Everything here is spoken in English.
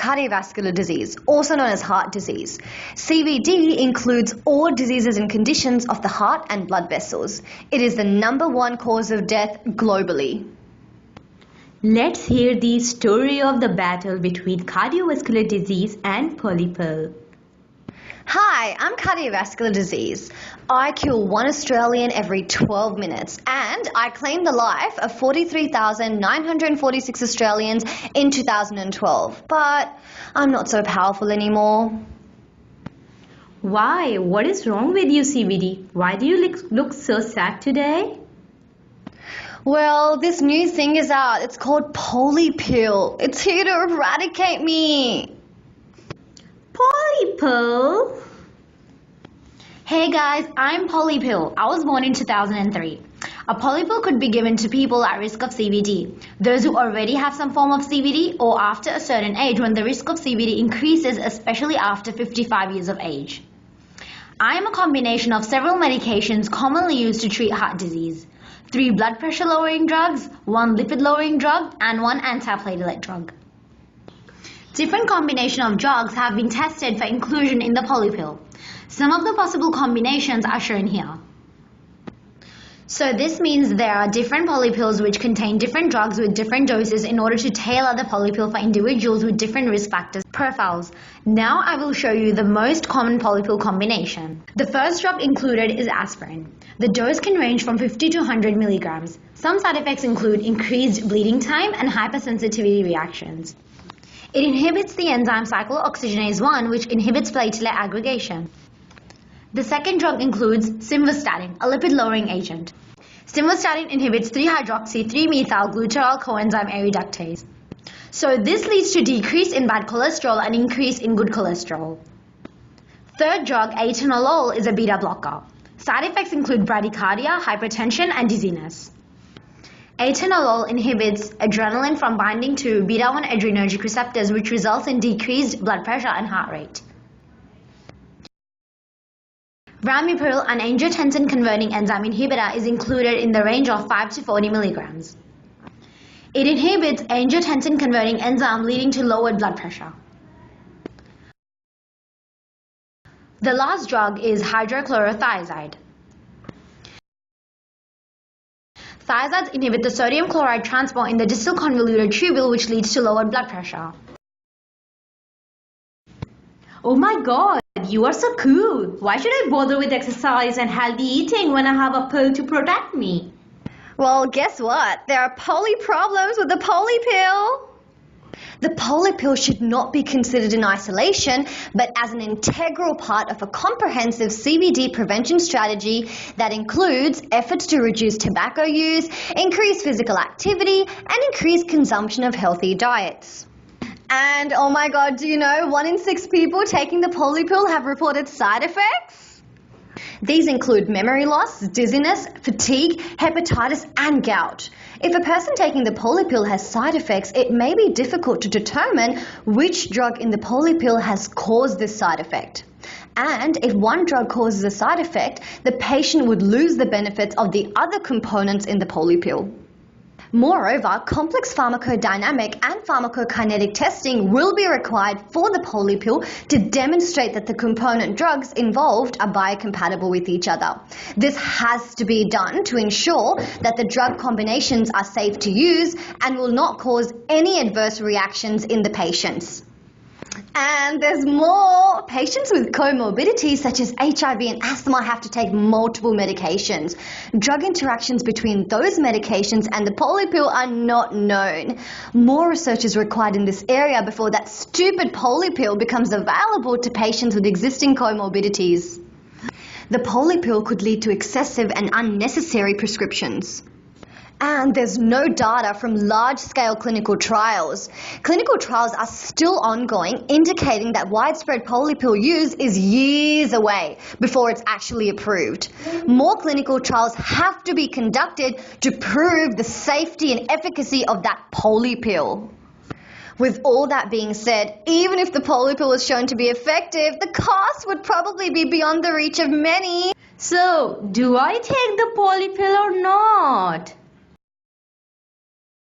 cardiovascular disease, also known as heart disease. CVD includes all diseases and conditions of the heart and blood vessels. It is the #1 cause of death globally. Let's hear the story of the battle between cardiovascular disease and polypill. Hi, I'm cardiovascular disease. I kill 1 Australian every 12 minutes and I claimed the life of 43,946 Australians in 2012. But I'm not so powerful anymore. Why? What is wrong with you, CVD? Why do you look so sad today? Well, this new thing is out. It's called POLYPILL. It's here to eradicate me. Polypill? Hey guys, I'm POLYPILL. I was born in 2003. A polypill could be given to people at risk of CVD, those who already have some form of CVD, or after a certain age when the risk of CVD increases, especially after 55 years of age. I am a combination of several medications commonly used to treat heart disease. 3 blood pressure lowering drugs, 1 lipid lowering drug, and 1 antiplatelet drug. Different combinations of drugs have been tested for inclusion in the polypill. Some of the possible combinations are shown here. So this means there are different polypills which contain different drugs with different doses in order to tailor the polypill for individuals with different risk factors profiles. Now I will show you the most common polypill combination. The first drug included is aspirin. The dose can range from 50 to 100 milligrams. Some side effects include increased bleeding time and hypersensitivity reactions. It inhibits the enzyme cyclooxygenase 1, which inhibits platelet aggregation. The second drug includes simvastatin, a lipid-lowering agent. Simvastatin inhibits 3-hydroxy-3-methyl-glutarol coenzyme A reductase. So this leads to decrease in bad cholesterol and increase in good cholesterol. Third drug, atenolol, is a beta blocker. Side effects include bradycardia, hypertension, and dizziness. Atenolol inhibits adrenaline from binding to beta-1 adrenergic receptors, which results in decreased blood pressure and heart rate. Ramipril, an angiotensin-converting enzyme inhibitor, is included in the range of 5 to 40 milligrams. It inhibits angiotensin-converting enzyme, leading to lowered blood pressure. The last drug is hydrochlorothiazide. Thiazides inhibit the sodium chloride transport in the distal convoluted tubule, which leads to lowered blood pressure. Oh my god, you are so cool. Why should I bother with exercise and healthy eating when I have a pill to protect me? Well, guess what? There are problems with the polypill. The polypill should not be considered in isolation, but as an integral part of a comprehensive CVD prevention strategy that includes efforts to reduce tobacco use, increase physical activity, and increase consumption of healthy diets. And oh my god, do you know 1 in 6 people taking the polypill have reported side effects? These include memory loss, dizziness, fatigue, hepatitis, and gout. If a person taking the polypill has side effects, it may be difficult to determine which drug in the polypill has caused this side effect. And if one drug causes a side effect, the patient would lose the benefits of the other components in the polypill. Moreover, complex pharmacodynamic and pharmacokinetic testing will be required for the polypill to demonstrate that the component drugs involved are biocompatible with each other. This has to be done to ensure that the drug combinations are safe to use and will not cause any adverse reactions in the patients. And there's more. Patients with comorbidities such as HIV and asthma have to take multiple medications. Drug interactions between those medications and the polypill are not known. More research is required in this area before that stupid polypill becomes available to patients with existing comorbidities. The polypill could lead to excessive and unnecessary prescriptions. And there's no data from large-scale clinical trials. Clinical trials are still ongoing, indicating that widespread polypill use is years away before it's actually approved. More clinical trials have to be conducted to prove the safety and efficacy of that polypill. With all that being said, even if the polypill is shown to be effective, the cost would probably be beyond the reach of many. So, do I take the polypill or not?